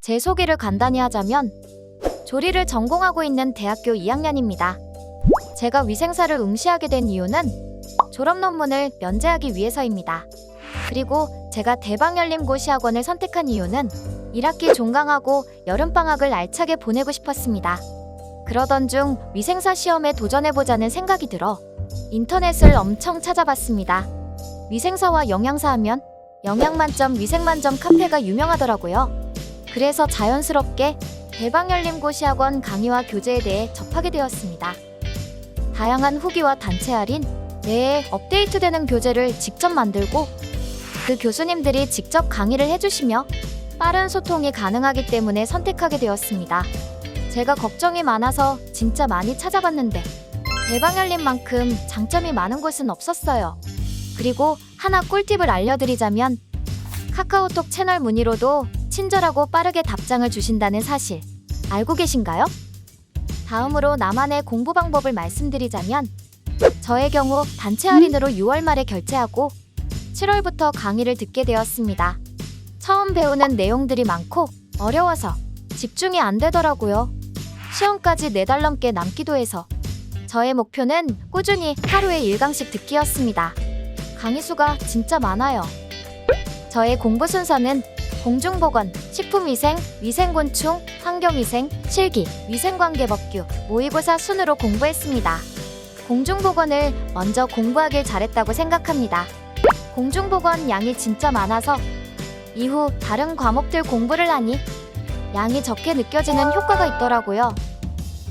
제 소개를 간단히 하자면 조리를 전공하고 있는 대학교 2학년입니다. 제가 위생사를 응시하게 된 이유는 졸업 논문을 면제하기 위해서입니다. 그리고 제가 대방열림고시학원을 선택한 이유는 1학기 종강하고 여름방학을 알차게 보내고 싶었습니다. 그러던 중 위생사 시험에 도전해보자는 생각이 들어 인터넷을 엄청 찾아봤습니다. 위생사와 영양사 하면 영양만점, 위생만점 카페가 유명하더라고요. 그래서 자연스럽게 대방열림고시학원 강의와 교재에 대해 접하게 되었습니다. 다양한 후기와 단체 할인, 매해 업데이트되는 교재를 직접 만들고 그 교수님들이 직접 강의를 해주시며 빠른 소통이 가능하기 때문에 선택하게 되었습니다. 제가 걱정이 많아서 진짜 많이 찾아봤는데 대방열림만큼 장점이 많은 곳은 없었어요. 그리고 하나 꿀팁을 알려드리자면 카카오톡 채널 문의로도 친절하고 빠르게 답장을 주신다는 사실 알고 계신가요? 다음으로 나만의 공부 방법을 말씀드리자면 저의 경우 단체 할인으로 6월 말에 결제하고 7월부터 강의를 듣게 되었습니다. 처음 배우는 내용들이 많고 어려워서 집중이 안 되더라고요. 시험까지 4달 넘게 남기도 해서 저의 목표는 꾸준히 하루에 1강씩 듣기였습니다. 강의 수가 진짜 많아요. 저의 공부 순서는 공중보건, 식품위생, 위생곤충, 환경위생, 실기, 위생관계법규, 모의고사 순으로 공부했습니다. 공중보건을 먼저 공부하길 잘했다고 생각합니다. 공중보건 양이 진짜 많아서 이후 다른 과목들 공부를 하니 양이 적게 느껴지는 효과가 있더라고요.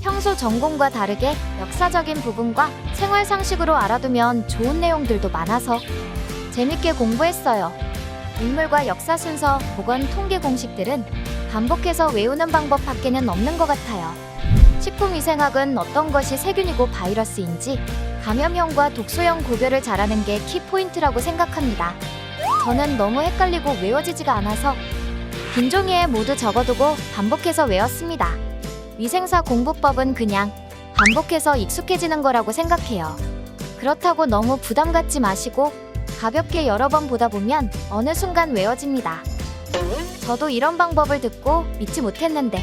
평소 전공과 다르게 역사적인 부분과 생활 상식으로 알아두면 좋은 내용들도 많아서 재밌게 공부했어요. 인물과 역사 순서, 보건 통계 공식들은 반복해서 외우는 방법 밖에는 없는 것 같아요. 식품위생학은 어떤 것이 세균이고 바이러스인지 감염형과 독소형 구별을 잘하는 게 키포인트라고 생각합니다. 저는 너무 헷갈리고 외워지지가 않아서 빈 종이에 모두 적어두고 반복해서 외웠습니다. 위생사 공부법은 그냥 반복해서 익숙해지는 거라고 생각해요. 그렇다고 너무 부담 갖지 마시고 가볍게 여러 번 보다 보면 어느 순간 외워집니다. 저도 이런 방법을 듣고 믿지 못했는데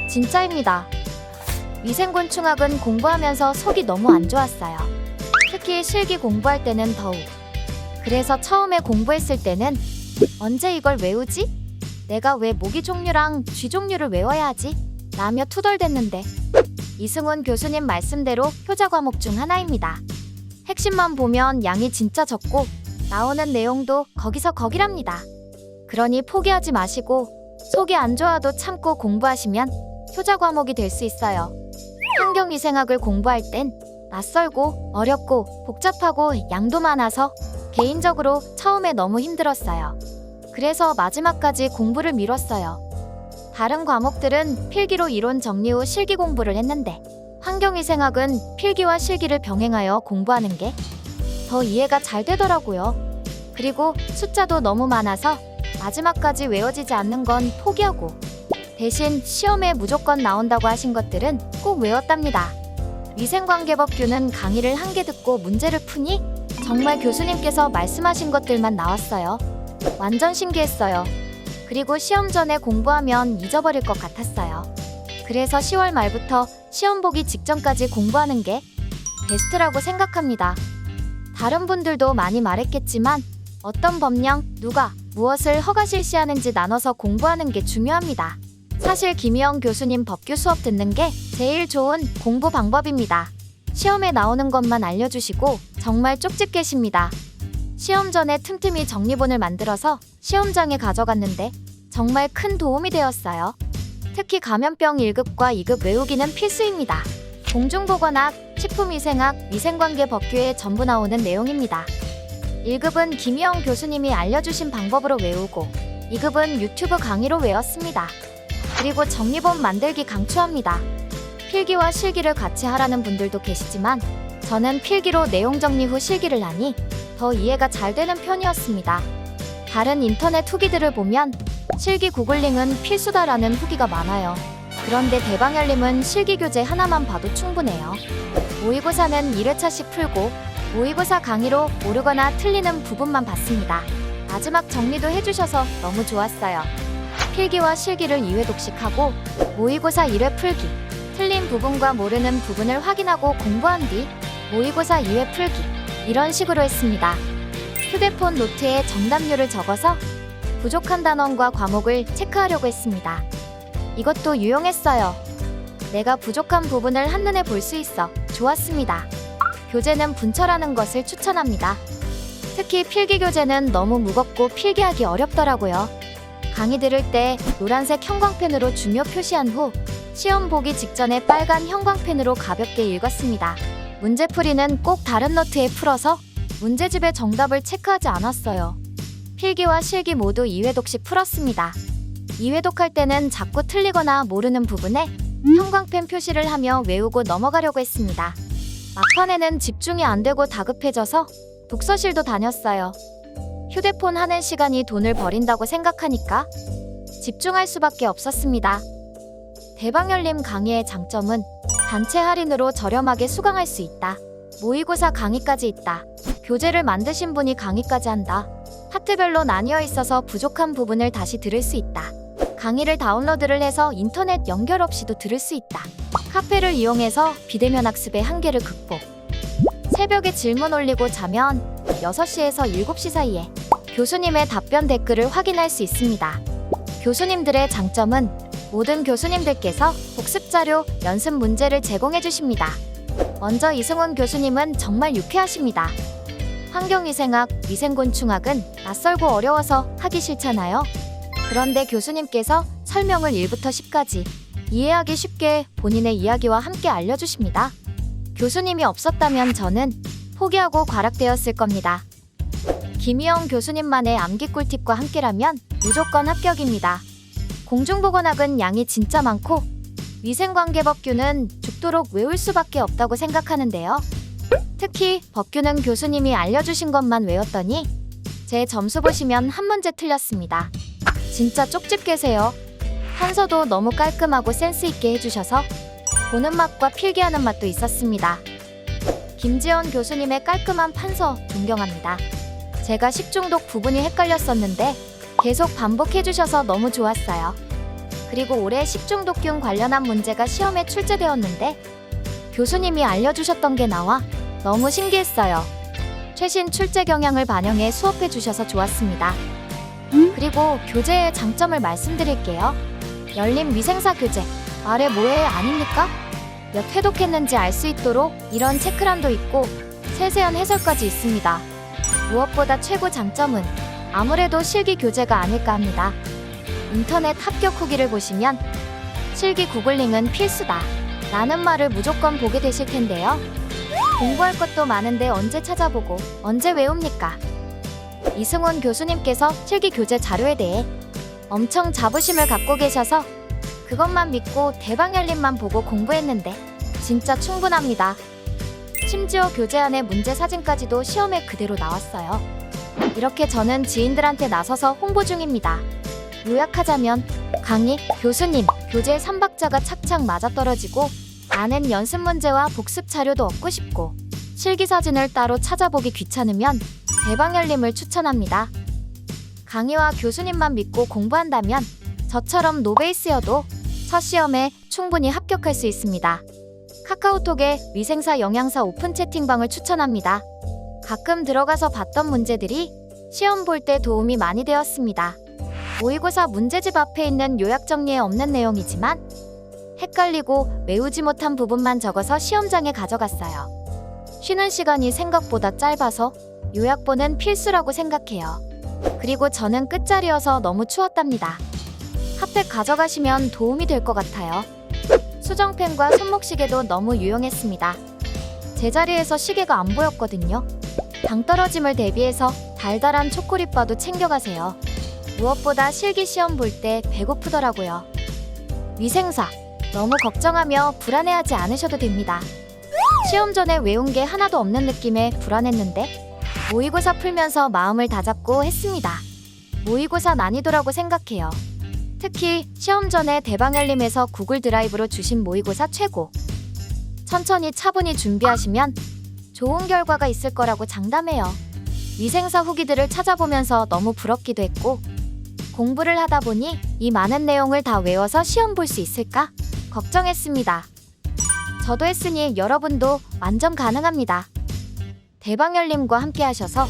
진짜입니다. 위생곤충학은 공부하면서 속이 너무 안 좋았어요. 특히 실기 공부할 때는 더욱. 그래서 처음에 공부했을 때는 언제 이걸 외우지? 내가 왜 모기 종류랑 쥐 종류를 외워야 하지? 라며 투덜댔는데 이승훈 교수님 말씀대로 효자 과목 중 하나입니다. 핵심만 보면 양이 진짜 적고 나오는 내용도 거기서 거기랍니다. 그러니 포기하지 마시고 속이 안 좋아도 참고 공부하시면 효자 과목이 될 수 있어요. 환경위생학을 공부할 땐 낯설고 어렵고 복잡하고 양도 많아서 개인적으로 처음에 너무 힘들었어요. 그래서 마지막까지 공부를 미뤘어요. 다른 과목들은 필기로 이론 정리 후 실기 공부를 했는데 환경위생학은 필기와 실기를 병행하여 공부하는 게 더 이해가 잘 되더라고요. 그리고 숫자도 너무 많아서 마지막까지 외워지지 않는 건 포기하고 대신 시험에 무조건 나온다고 하신 것들은 꼭 외웠답니다. 위생관계법규는 강의를 한 개 듣고 문제를 푸니 정말 교수님께서 말씀하신 것들만 나왔어요. 완전 신기했어요. 그리고 시험 전에 공부하면 잊어버릴 것 같았어요. 그래서 10월 말부터 시험 보기 직전까지 공부하는 게 베스트라고 생각합니다. 다른 분들도 많이 말했겠지만 어떤 법령, 누가, 무엇을 허가 실시하는지 나눠서 공부하는 게 중요합니다. 사실 김희영 교수님 법규 수업 듣는 게 제일 좋은 공부 방법입니다. 시험에 나오는 것만 알려주시고 정말 쪽집 계십니다. 시험 전에 틈틈이 정리본을 만들어서 시험장에 가져갔는데 정말 큰 도움이 되었어요. 특히 감염병 1급과 2급 외우기는 필수입니다. 공중보건학, 식품위생학, 위생관계법규에 전부 나오는 내용입니다. 1급은 김희영 교수님이 알려주신 방법으로 외우고 2급은 유튜브 강의로 외웠습니다. 그리고 정리본 만들기 강추합니다. 필기와 실기를 같이 하라는 분들도 계시지만 저는 필기로 내용 정리 후 실기를 하니 더 이해가 잘 되는 편이었습니다. 다른 인터넷 후기들을 보면 실기 구글링은 필수다라는 후기가 많아요. 그런데 대방열림은 실기 교재 하나만 봐도 충분해요. 모의고사는 1회차씩 풀고 모의고사 강의로 모르거나 틀리는 부분만 봤습니다. 마지막 정리도 해주셔서 너무 좋았어요. 필기와 실기를 2회 독식하고 모의고사 1회 풀기, 틀린 부분과 모르는 부분을 확인하고 공부한 뒤 모의고사 2회 풀기, 이런 식으로 했습니다. 휴대폰 노트에 정답률을 적어서 부족한 단원과 과목을 체크하려고 했습니다. 이것도 유용했어요. 내가 부족한 부분을 한눈에 볼 수 있어 좋았습니다. 교재는 분철하는 것을 추천합니다. 특히 필기 교재는 너무 무겁고 필기하기 어렵더라고요. 강의 들을 때 노란색 형광펜으로 중요 표시한 후 시험 보기 직전에 빨간 형광펜으로 가볍게 읽었습니다. 문제풀이는 꼭 다른 노트에 풀어서 문제집의 정답을 체크하지 않았어요. 필기와 실기 모두 2회 독씩 풀었습니다. 2회 독할 때는 자꾸 틀리거나 모르는 부분에 형광펜 표시를 하며 외우고 넘어가려고 했습니다. 막판에는 집중이 안 되고 다급해져서 독서실도 다녔어요. 휴대폰 하는 시간이 돈을 버린다고 생각하니까 집중할 수밖에 없었습니다. 대방열림 강의의 장점은 단체 할인으로 저렴하게 수강할 수 있다. 모의고사 강의까지 있다. 교재를 만드신 분이 강의까지 한다. 파트별로 나뉘어 있어서 부족한 부분을 다시 들을 수 있다. 강의를 다운로드를 해서 인터넷 연결 없이도 들을 수 있다. 카페를 이용해서 비대면 학습의 한계를 극복. 새벽에 질문 올리고 자면 6시에서 7시 사이에 교수님의 답변 댓글을 확인할 수 있습니다. 교수님들의 장점은 모든 교수님들께서 복습 자료, 연습 문제를 제공해 주십니다. 먼저 이승훈 교수님은 정말 유쾌하십니다. 환경위생학, 위생곤충학은 낯설고 어려워서 하기 싫잖아요. 그런데 교수님께서 설명을 1부터 10까지 이해하기 쉽게 본인의 이야기와 함께 알려주십니다. 교수님이 없었다면 저는 포기하고 과락되었을 겁니다. 김희영 교수님만의 암기 꿀팁과 함께라면 무조건 합격입니다. 공중보건학은 양이 진짜 많고 위생관계법규는 죽도록 외울 수밖에 없다고 생각하는데요. 특히 법규는 교수님이 알려주신 것만 외웠더니 제 점수 보시면 한 문제 틀렸습니다. 진짜 쪽집 계세요. 판서도 너무 깔끔하고 센스 있게 해주셔서 보는 맛과 필기하는 맛도 있었습니다. 김지연 교수님의 깔끔한 판서 존경합니다. 제가 식중독 부분이 헷갈렸었는데 계속 반복해주셔서 너무 좋았어요. 그리고 올해 식중독균 관련한 문제가 시험에 출제되었는데 교수님이 알려주셨던 게 나와 너무 신기했어요. 최신 출제 경향을 반영해 수업해주셔서 좋았습니다. 그리고 교재의 장점을 말씀드릴게요. 열린 위생사 교재, 아래 뭐해 아닙니까? 몇 회 독했는지 알 수 있도록 이런 체크란도 있고 세세한 해설까지 있습니다. 무엇보다 최고 장점은 아무래도 실기 교재가 아닐까 합니다. 인터넷 합격 후기를 보시면 실기 구글링은 필수다 라는 말을 무조건 보게 되실 텐데요. 공부할 것도 많은데 언제 찾아보고 언제 외웁니까? 이승훈 교수님께서 실기 교재 자료에 대해 엄청 자부심을 갖고 계셔서 그것만 믿고 대방열림만 보고 공부했는데 진짜 충분합니다. 심지어 교재 안에 문제 사진까지도 시험에 그대로 나왔어요. 이렇게 저는 지인들한테 나서서 홍보 중입니다. 요약하자면 강의, 교수님, 교재 3박자가 착착 맞아떨어지고 아는 연습 문제와 복습 자료도 얻고 싶고 실기 사진을 따로 찾아보기 귀찮으면 대방열림을 추천합니다. 강의와 교수님만 믿고 공부한다면 저처럼 노베이스여도 첫 시험에 충분히 합격할 수 있습니다. 카카오톡에 위생사 영양사 오픈 채팅방을 추천합니다. 가끔 들어가서 봤던 문제들이 시험 볼 때 도움이 많이 되었습니다. 모의고사 문제집 앞에 있는 요약 정리에 없는 내용이지만 헷갈리고 외우지 못한 부분만 적어서 시험장에 가져갔어요. 쉬는 시간이 생각보다 짧아서 요약본은 필수라고 생각해요. 그리고 저는 끝자리여서 너무 추웠답니다. 핫팩 가져가시면 도움이 될 것 같아요. 수정펜과 손목시계도 너무 유용했습니다. 제자리에서 시계가 안 보였거든요. 당 떨어짐을 대비해서 달달한 초콜릿바도 챙겨가세요. 무엇보다 실기 시험 볼 때 배고프더라고요. 위생사, 너무 걱정하며 불안해하지 않으셔도 됩니다. 시험 전에 외운 게 하나도 없는 느낌에 불안했는데 모의고사 풀면서 마음을 다잡고 했습니다. 모의고사 난이도라고 생각해요. 특히 시험 전에 대방열림에서 구글 드라이브로 주신 모의고사 최고. 천천히 차분히 준비하시면 좋은 결과가 있을 거라고 장담해요. 위생사 후기들을 찾아보면서 너무 부럽기도 했고 공부를 하다 보니 이 많은 내용을 다 외워서 시험 볼 수 있을까 걱정했습니다. 저도 했으니 여러분도 완전 가능합니다. 대방열림과 함께 하셔서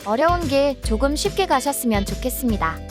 어려운 길 조금 쉽게 가셨으면 좋겠습니다.